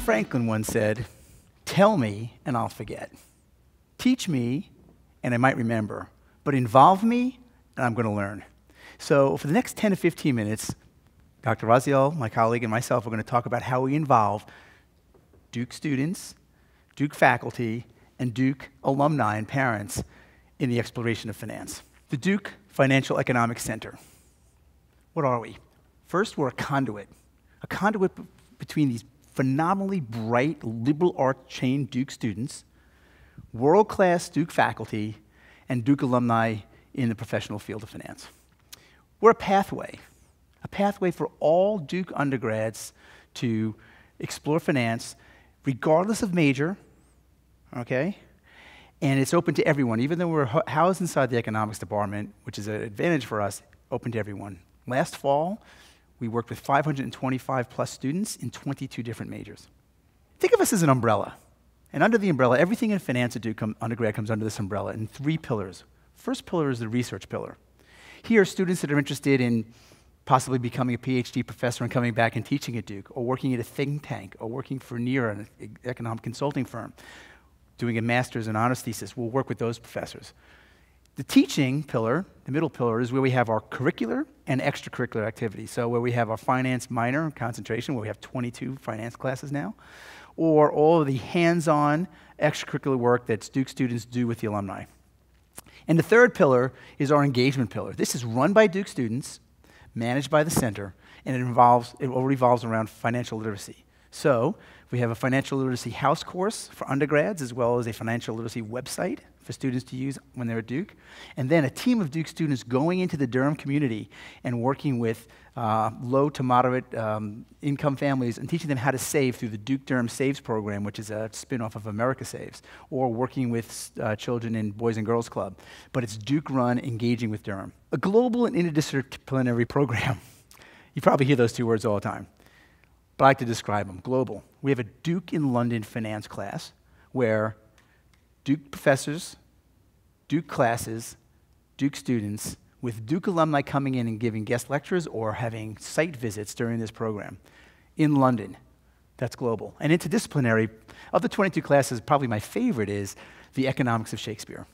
Franklin once said, "Tell me and I'll forget. Teach me and I might remember, but involve me and I'm going to learn." So for the next 10 to 15 minutes, Dr. Raziel, my colleague, and myself are going to talk about how we involve Duke students, Duke faculty, and Duke alumni and parents in the exploration of finance. The Duke Financial Economics Center. What are we? First, we're a conduit between these phenomenally bright, liberal arts-trained Duke students, world-class Duke faculty, and Duke alumni in the professional field of finance. We're a pathway for all Duke undergrads to explore finance, regardless of major, okay? And it's open to everyone, even though we're housed inside the economics department, which is an advantage for us, open to everyone. Last fall, we worked with 525 plus students in 22 different majors. Think of us as an umbrella. And under the umbrella, everything in finance at Duke undergrad comes under this umbrella in 3 pillars. First pillar is the research pillar. Here, students that are interested in possibly becoming a PhD professor and coming back and teaching at Duke, or working at a think tank, or working for NERA, an economic consulting firm, doing a master's and honors thesis, we'll work with those professors. The teaching pillar, the middle pillar, is where we have our curricular and extracurricular activities. So where we have our finance minor concentration, where we have 22 finance classes now, or all of the hands-on extracurricular work that Duke students do with the alumni. And the third pillar is our engagement pillar. This is run by Duke students, managed by the center, and it all revolves around financial literacy. So we have a financial literacy house course for undergrads, as well as a financial literacy website for students to use when they're at Duke. And then a team of Duke students going into the Durham community and working with low to moderate income families and teaching them how to save through the Duke Durham Saves program, which is a spin-off of America Saves, or working with children in Boys and Girls Club. But it's Duke-run, engaging with Durham. A global and interdisciplinary program. You probably hear those 2 words all the time. But I like to describe them, global. We have a Duke in London finance class where Duke professors, Duke classes, Duke students, with Duke alumni coming in and giving guest lectures or having site visits during this program in London. That's global. And interdisciplinary, of the 22 classes, probably my favorite is the economics of Shakespeare.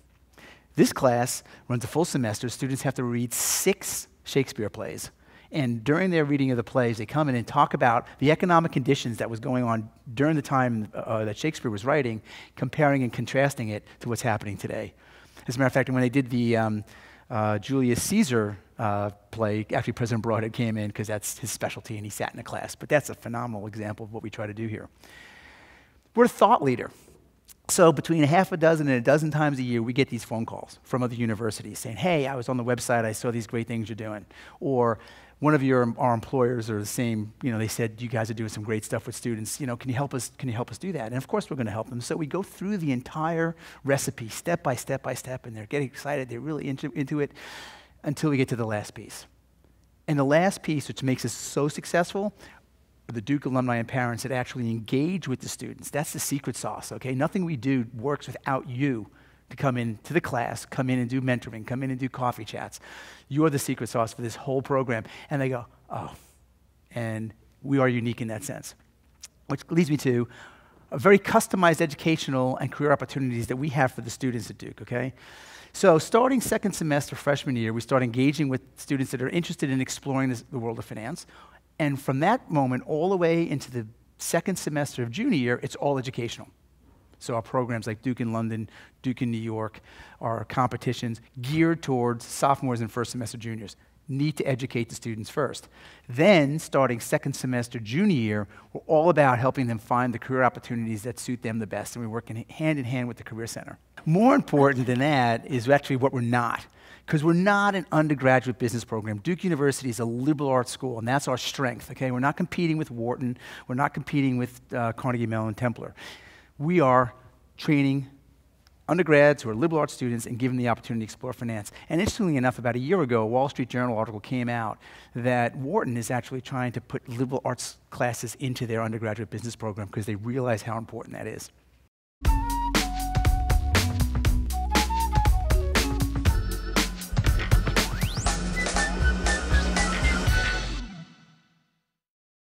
This class runs a full semester. Students have to read 6 Shakespeare plays. And during their reading of the plays, they come in and talk about the economic conditions that was going on during the time that Shakespeare was writing, comparing and contrasting it to what's happening today. As a matter of fact, when they did the Julius Caesar play, actually President Broadhead came in because that's his specialty and he sat in the class. But that's a phenomenal example of what we try to do here. We're a thought leader. So between 6 and a dozen times a year, we get these phone calls from other universities saying, "Hey, I was on the website, I saw these great things you're doing." Or one of our employers are the same, they said, "You guys are doing some great stuff with students, can you help us do that?" And of course we're going to help them. So we go through the entire recipe, step by step by step, and they're getting excited, they're really into it, until we get to the last piece. And the last piece, which makes us so successful, are the Duke alumni and parents that actually engage with the students. That's the secret sauce, okay? Nothing we do works without you to come into the class, come in and do mentoring, come in and do coffee chats. You're the secret sauce for this whole program. And they go, "Oh." And we are unique in that sense. Which leads me to a very customized educational and career opportunities that we have for the students at Duke, okay? So starting 2nd semester freshman year, we start engaging with students that are interested in exploring the world of finance. And from that moment all the way into the 2nd semester of junior year, it's all educational. So our programs like Duke in London, Duke in New York, our competitions geared towards sophomores and 1st semester juniors. Need to educate the students first. Then, starting 2nd semester junior year, we're all about helping them find the career opportunities that suit them the best, and we're working hand in hand with the Career Center. More important than that is actually what we're not, because we're not an undergraduate business program. Duke University is a liberal arts school, and that's our strength, okay? We're not competing with Wharton. We're not competing with Carnegie Mellon Templar. We are training undergrads who are liberal arts students and giving them the opportunity to explore finance. And interestingly enough, about a year ago, a Wall Street Journal article came out that Wharton is actually trying to put liberal arts classes into their undergraduate business program because they realize how important that is.